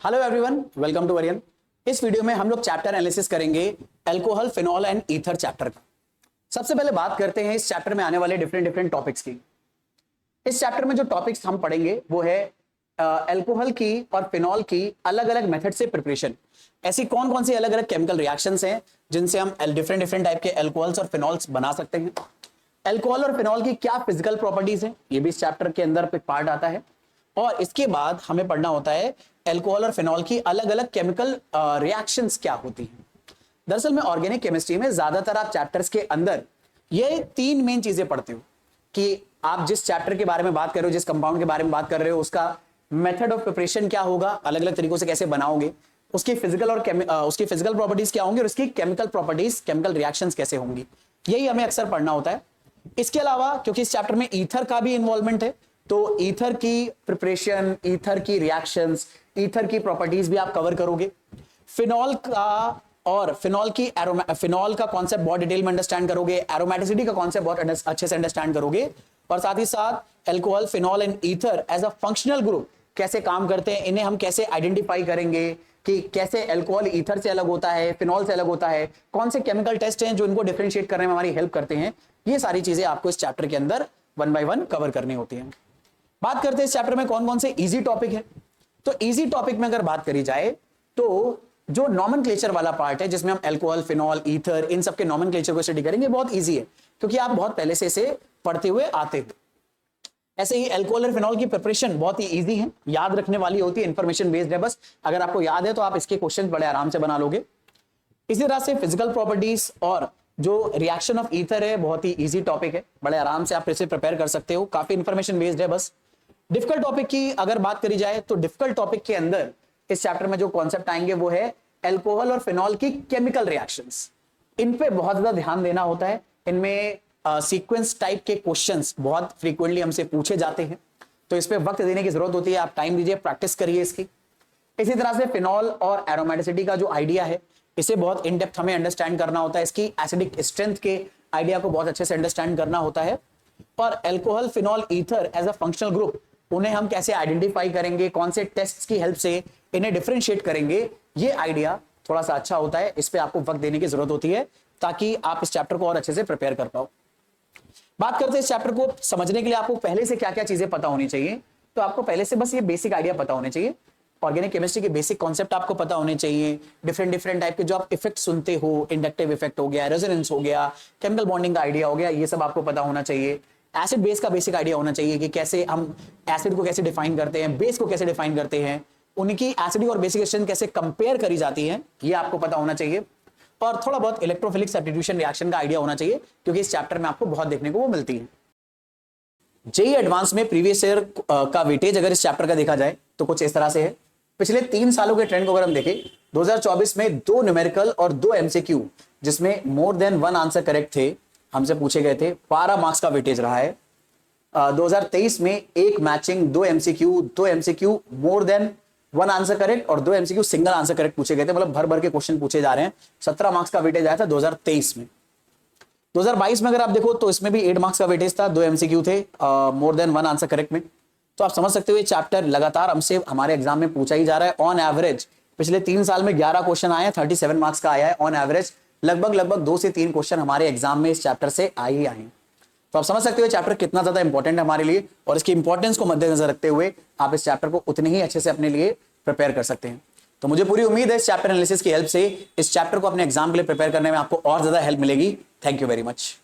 Hello everyone, welcome to वरियन। इस video में हम लोग चैप्टर एनालिसिस करेंगे alcohol, phenol and ether chapter का। सबसे पहले बात करते हैं इस चैप्टर में आने वाले डिफरेंट टॉपिक्स की। इस चैप्टर में जो टॉपिक्स हम पढ़ेंगे वो है अल्कोहल की और फिनॉल की अलग अलग मेथड से प्रिपरेशन। ऐसी कौन कौन सी अलग अलग केमिकल रिएक्शंस हैं जिनसे हम डिफरेंट टाइप के अल्कोहल्स और फिनॉल्स बना सकते हैं। अल्कोहल और फिनॉल की क्या फिजिकल प्रॉपर्टीज हैं, ये भी इस चैप्टर के अंदर पार्ट आता है। और इसके बाद हमें पढ़ना होता है अल्कोहल और फिनॉल की अलग अलग केमिकल रिएक्शंस क्या होती हैं। दरअसल में ऑर्गेनिक केमिस्ट्री में ज्यादातर आप चैप्टर्स के अंदर ये तीन मेन चीजें पढ़ते हो कि आप जिस चैप्टर के बारे में बात कर रहे हो, जिस कंपाउंड के बारे में बात कर रहे हो, उसका मेथड ऑफ प्रिपरेशन क्या होगा, अलग अलग तरीकों से कैसे बनाओगे, उसकी फिजिकल और उसकी फिजिकल प्रॉपर्टीज क्या होंगी और उसकी केमिकल प्रॉपर्टीज, केमिकल रिएक्शंस कैसे होंगी, यही हमें अक्सर पढ़ना होता है। इसके अलावा क्योंकि इस चैप्टर में ईथर का भी इन्वॉल्वमेंट है, तो ईथर की प्रिपरेशन, ईथर की रिएक्शंस, ईथर की प्रॉपर्टीज भी आप कवर करोगे। फिनॉल का और फिनॉल का कॉन्सेप्ट बहुत डिटेल में अंडरस्टैंड करोगे, एरोमेटिसिटी का कॉन्सेप्ट बहुत अच्छे से अंडरस्टैंड करोगे, और साथ ही साथ alcohol, phenol and ether as a functional group कैसे काम करते हैं, इन्हें हम कैसे आइडेंटिफाई करेंगे कि कैसे अल्कोहल ईथर से अलग होता है, फिनॉल से अलग होता है, कौन से केमिकल टेस्ट हैं जो इनको डिफरेंशिएट करने में हमारी हेल्प करते हैं। ये सारी चीजें आपको इस चैप्टर के अंदर वन बाय वन कवर करनी होती है। बात करते हैं इस चैप्टर में कौन कौन से इजी टॉपिक है। तो इजी टॉपिक में अगर बात करी जाए तो जो नॉमेनक्लेचर वाला पार्ट है, जिसमें हम अल्कोहल, फिनॉल, ईथर, इन सब के नॉमेनक्लेचर को स्टडी करेंगे, बहुत इजी है क्योंकि आप बहुत पहले से इसे पढ़ते हुए आते हो। ऐसे ही अल्कोहल और फिनॉल की प्रिपरेशन बहुत ही इजी है, याद रखने वाली होती है, इंफॉर्मेशन बेस्ड है। बस अगर आपको याद है तो आप इसके क्वेश्चन बड़े आराम से बना लोगे। इसी तरह से फिजिकल प्रॉपर्टीज और जो रिएक्शन ऑफ ईथर है, बहुत ही इजी टॉपिक है, बड़े आराम से आप इसे प्रिपेयर कर सकते हो, काफी इंफॉर्मेशन बेस्ड है। बस डिफिकल्ट टॉपिक की अगर बात करी जाए तो डिफिकल्ट टॉपिक के अंदर इस चैप्टर में जो कॉन्सेप्ट आएंगे वो है अल्कोहल और फिनॉल की केमिकल रिएक्शंस। इन पे बहुत ज्यादा ध्यान देना होता है। इनमें सीक्वेंस टाइप के क्वेश्चंस बहुत फ्रीक्वेंटली हमसे पूछे जाते हैं, तो इस पे वक्त देने की जरूरत होती है। आप टाइम दीजिए, प्रैक्टिस करिए इसकी। इसी तरह से फिनॉल और एरोमेटिसिटी का जो आइडिया है, इसे बहुत इन डेप्थ हमें अंडरस्टैंड करना होता है। इसकी एसिडिक स्ट्रेंथ के आइडिया को बहुत अच्छे से अंडरस्टैंड करना होता है। और alcohol, phenol, ether as a functional group, उन्हें हम कैसे आइडेंटिफाई करेंगे, कौन से टेस्ट्स की हेल्प से इन्हें डिफरेंशिएट करेंगे, ये आइडिया थोड़ा सा अच्छा होता है। इस पे आपको वक्त देने की जरूरत होती है ताकि आप इस चैप्टर को और अच्छे से प्रिपेयर कर पाओ। बात करते हैं इस चैप्टर को समझने के लिए आपको पहले से क्या क्या चीजें पता होनी चाहिए। तो आपको पहले से बस ये बेसिक आइडिया पता होने चाहिए। ऑर्गेनिक केमिस्ट्री के बेसिक कॉन्सेप्ट आपको पता होने चाहिए। डिफरेंट टाइप के जो आप इफेक्ट सुनते हो, इंडक्टिव इफेक्ट हो गया, रेजोनेंस हो गया, केमिकल बॉन्डिंग का आइडिया हो गया, ये सब आपको पता होना चाहिए। एसिड बेस का बेसिक आइडिया होना चाहिए कि कैसे हम एसिड को कैसे डिफाइन करते हैं, बेस को कैसे डिफाइन करते हैं, उनकी एसिडिक और बेसिक स्ट्रेंथ कैसे कंपेयर करी जाती है, ये आपको पता होना चाहिए। और थोड़ा बहुत इलेक्ट्रोफिलिक सब्स्टिट्यूशन रिएक्शन का आइडिया होना चाहिए क्योंकि इस चैप्टर में आपको बहुत देखने को वो मिलती है। जेईई एडवांस में प्रीवियस ईयर का वेटेज अगर इस चैप्टर का देखा जाए तो कुछ इस तरह से है। पिछले 3 सालों के ट्रेंड को अगर हम देखें, 2024 में 2 न्यूमेरिकल और 2 एमसीक्यू जिसमें मोर देन 1 आंसर करेक्ट थे, हमसे पूछे गए थे, 12 मार्क्स का वेटेज रहा है। 2023 में 1 matching, 2 MCQ more than 1 answer correct और 2 एमसीक्यू सिंगल आंसर करेक्ट पूछे गए थे। मतलब भर भर के क्वेश्चन पूछे जा रहे हैं। 17 मार्क्स का वेटेज आया था 2023 में। 2022 में अगर आप देखो तो इसमें भी 8 मार्क्स का वेटेज था, 2 एमसीक्यू थे मोर देन 1 आंसर करेक्ट में। तो आप समझ सकते हो ये चैप्टर लगातार हमसे हमारे एग्जाम में पूछा ही जा रहा है। ऑन एवरेज पिछले 3 साल में 11 क्वेश्चन आए हैं, 37 मार्क्स का आया है ऑन एवरेज। लगभग 2 से 3 क्वेश्चन हमारे एग्जाम में इस चैप्टर से आए ही आए। तो आप समझ सकते हो चैप्टर कितना ज्यादा इंपॉर्टेंट है हमारे लिए, और इसकी इंपॉर्टेंस को मद्देनजर रखते हुए आप इस चैप्टर को उतने ही अच्छे से अपने लिए प्रिपेयर कर सकते हैं। तो मुझे पूरी उम्मीद है इस चैप्टर एनालिसिस की हेल्प से इस चैप्टर को अपने एग्जाम के लिए प्रिपेयर करने में आपको और ज्यादा हेल्प मिलेगी। Thank you very much.